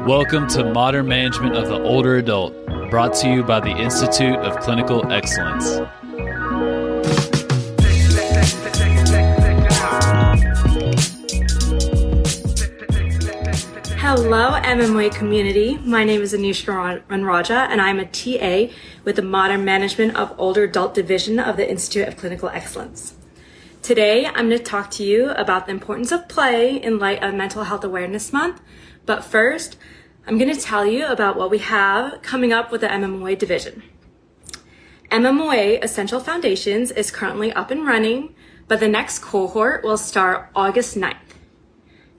Welcome to Modern Management of the Older Adult, brought to you by the Institute of Clinical Excellence. Hello, MMOA community. My name is Anisha Ranraja, and I'm a TA with the Modern Management of Older Adult Division of the Institute of Clinical Excellence. Today, I'm going to talk to you about the importance of play in light of Mental Health Awareness Month. But first, I'm going to tell you about what we have coming up with the MMOA division. MMOA Essential Foundations is currently up and running, but the next cohort will start August 9th.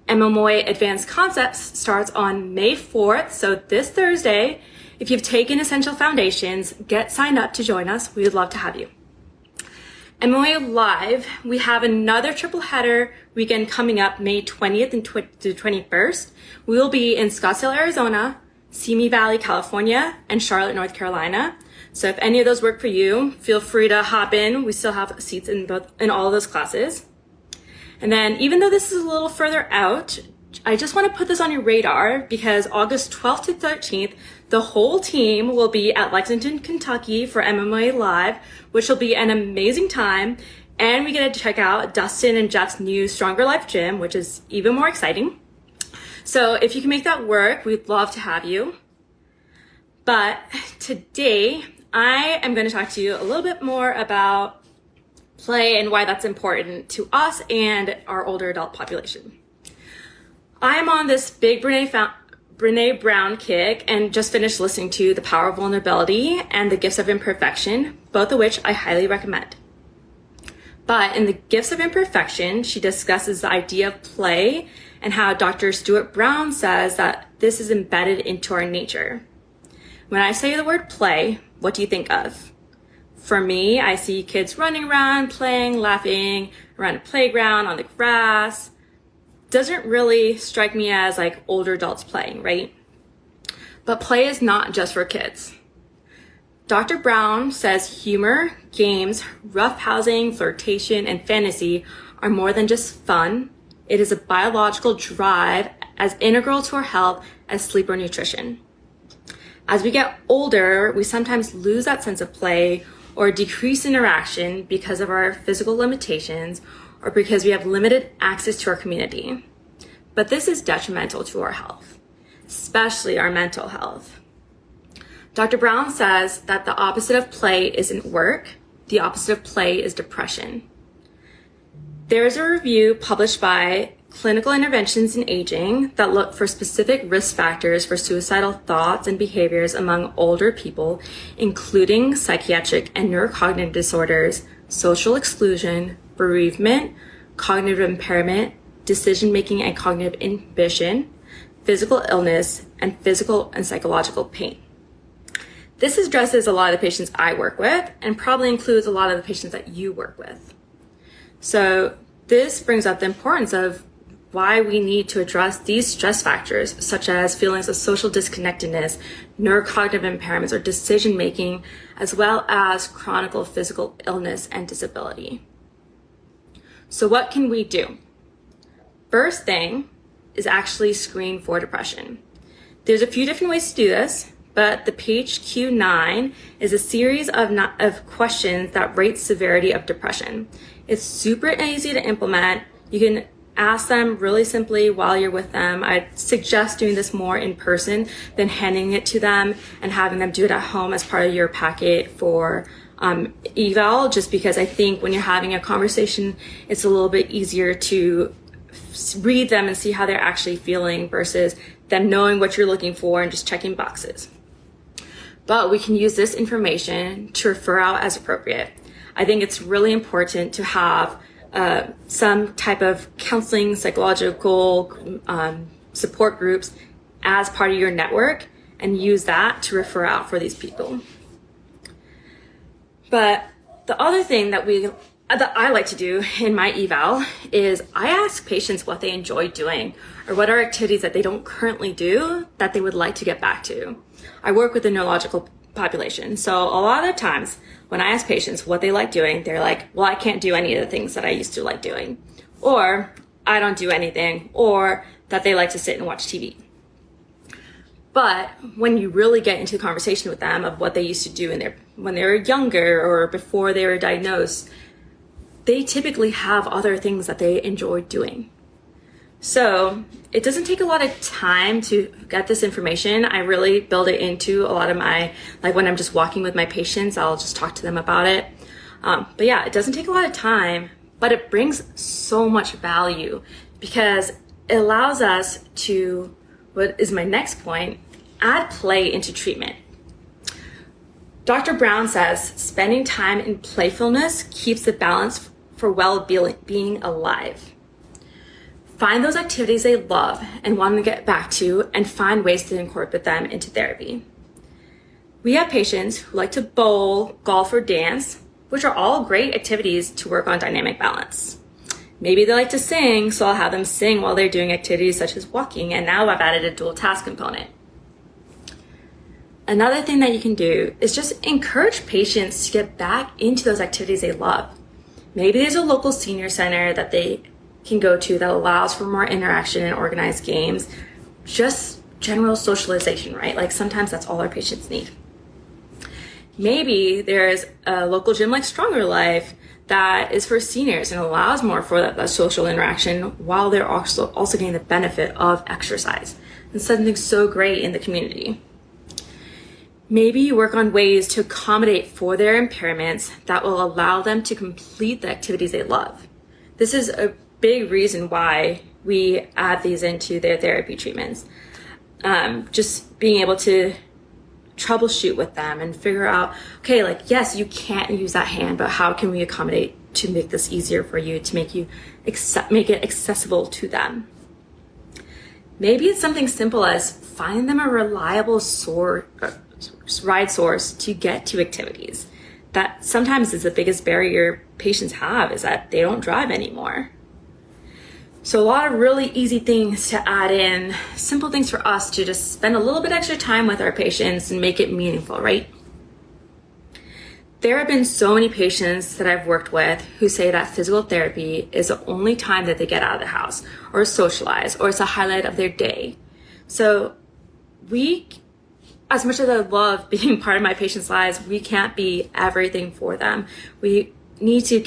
MMOA Advanced Concepts starts on May 4th, so this Thursday. If you've taken Essential Foundations, get signed up to join us. We would love to have you. MMOA Live, we have another triple header weekend coming up May 20th and to 21st. We will be in Scottsdale, Arizona, Simi Valley, California, and Charlotte, North Carolina. So if any of those work for you, feel free to hop in. We still have seats in all of those classes. And then even though this is a little further out, I just want to put this on your radar because August 12th to 13th, the whole team will be at Lexington, Kentucky for MMOA Live, which will be an amazing time. And we get to check out Dustin and Jeff's new Stronger Life Gym, which is even more exciting. So if you can make that work, we'd love to have you. But today, I am going to talk to you a little bit more about play and why that's important to us and our older adult population. I'm on this big Brené Brown kick and just finished listening to The Power of Vulnerability and The Gifts of Imperfection, both of which I highly recommend. But in The Gifts of Imperfection, she discusses the idea of play and how Dr. Stuart Brown says that this is embedded into our nature. When I say the word play, what do you think of? For me, I see kids running around, playing, laughing around a playground, on the grass. Doesn't really strike me as like older adults playing, right? But play is not just for kids. Dr. Brown says humor, games, roughhousing, flirtation, and fantasy are more than just fun. It is a biological drive as integral to our health as sleep or nutrition. As we get older, we sometimes lose that sense of play or decrease interaction because of our physical limitations or because we have limited access to our community. But this is detrimental to our health, especially our mental health. Dr. Brown says that the opposite of play isn't work. The opposite of play is depression. There's a review published by Clinical Interventions in Aging that look for specific risk factors for suicidal thoughts and behaviors among older people, including psychiatric and neurocognitive disorders, social exclusion, bereavement, cognitive impairment, decision-making and cognitive inhibition, physical illness, and physical and psychological pain. This addresses a lot of the patients I work with and probably includes a lot of the patients that you work with. So this brings up the importance of why we need to address these stress factors, such as feelings of social disconnectedness, neurocognitive impairments, or decision-making, as well as chronic physical illness and disability. So what can we do? First thing is actually screen for depression. There's a few different ways to do this, but the PHQ-9 is a series of questions that rate severity of depression. It's super easy to implement. You can ask them really simply while you're with them. I suggest doing this more in person than handing it to them and having them do it at home as part of your packet for eval, just because I think when you're having a conversation, it's a little bit easier to read them and see how they're actually feeling versus them knowing what you're looking for and just checking boxes. But we can use this information to refer out as appropriate. I think it's really important to have some type of counseling, psychological support groups as part of your network and use that to refer out for these people. But the other thing that I like to do in my eval is I ask patients what they enjoy doing or what are activities that they don't currently do that they would like to get back to. I work with the neurological population. So a lot of the times when I ask patients what they like doing, they're like, well, I can't do any of the things that I used to like doing, or I don't do anything, or that they like to sit and watch TV. But when you really get into the conversation with them of what they used to do when they were younger or before they were diagnosed, they typically have other things that they enjoy doing. So it doesn't take a lot of time to get this information. I really build it into a lot of my, like when I'm just walking with my patients, I'll just talk to them about it. But yeah, it doesn't take a lot of time, but it brings so much value because it allows us to, what is my next point, add play into treatment. Dr. Brown says spending time in playfulness keeps the balance for well-being alive. Find those activities they love and want to get back to and find ways to incorporate them into therapy. We have patients who like to bowl, golf, or dance, which are all great activities to work on dynamic balance. Maybe they like to sing, so I'll have them sing while they're doing activities such as walking, and now I've added a dual task component. Another thing that you can do is just encourage patients to get back into those activities they love. Maybe there's a local senior center that they can go to that allows for more interaction and organized games, just general socialization, right? Like sometimes that's all our patients need. Maybe there's a local gym like Stronger Life that is for seniors and allows more for that social interaction while they're also getting the benefit of exercise and something so great in the community. Maybe you work on ways to accommodate for their impairments that will allow them to complete the activities they love. This is a big reason why we add these into their therapy treatments. Just being able to troubleshoot with them and figure out, okay, like, yes, you can't use that hand, but how can we accommodate to make this easier for you, to make it accessible to them? Maybe it's something simple as finding them a reliable ride source to get to activities. That sometimes is the biggest barrier patients have, is that they don't drive anymore. So a lot of really easy things to add in, simple things for us to just spend a little bit extra time with our patients and make it meaningful, right? There have been so many patients that I've worked with who say that physical therapy is the only time that they get out of the house or socialize, or it's a highlight of their day. So as much as I love being part of my patients' lives, we can't be everything for them. We need to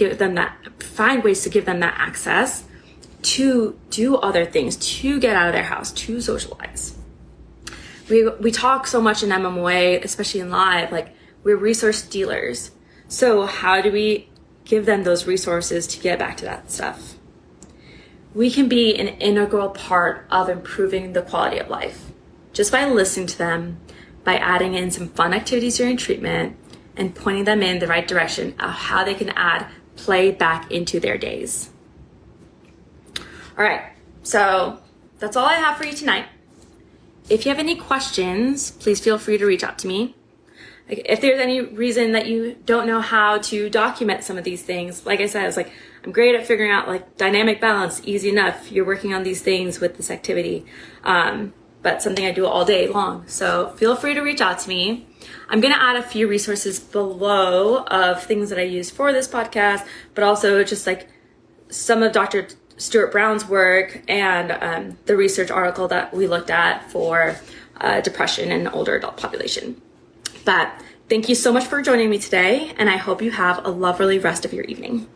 find ways to give them that access to do other things, to get out of their house, to socialize. We talk so much in MMOA, especially in live, like we're resource dealers. So how do we give them those resources to get back to that stuff? We can be an integral part of improving the quality of life just by listening to them, by adding in some fun activities during treatment and pointing them in the right direction of how they can add play back into their days. All right, so that's all I have for you tonight. If you have any questions, please feel free to reach out to me. If there's any reason that you don't know how to document some of these things, like I said, I'm great at figuring out like dynamic balance, easy enough. You're working on these things with this activity, but something I do all day long. So feel free to reach out to me. I'm gonna add a few resources below of things that I use for this podcast, but also just like some of Dr. Stuart Brown's work and the research article that we looked at for depression in the older adult population. But thank you so much for joining me today, and I hope you have a lovely rest of your evening.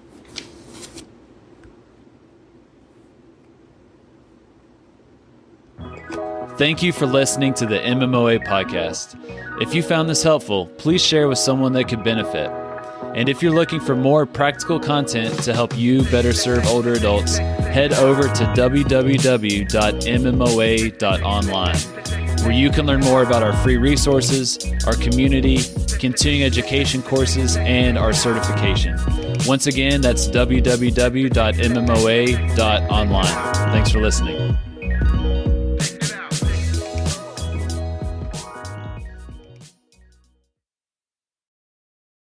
Thank you for listening to the MMOA podcast. If you found this helpful, please share with someone that could benefit. And if you're looking for more practical content to help you better serve older adults, head over to www.mmoa.online, where you can learn more about our free resources, our community, continuing education courses, and our certification. Once again, that's www.mmoa.online. Thanks for listening.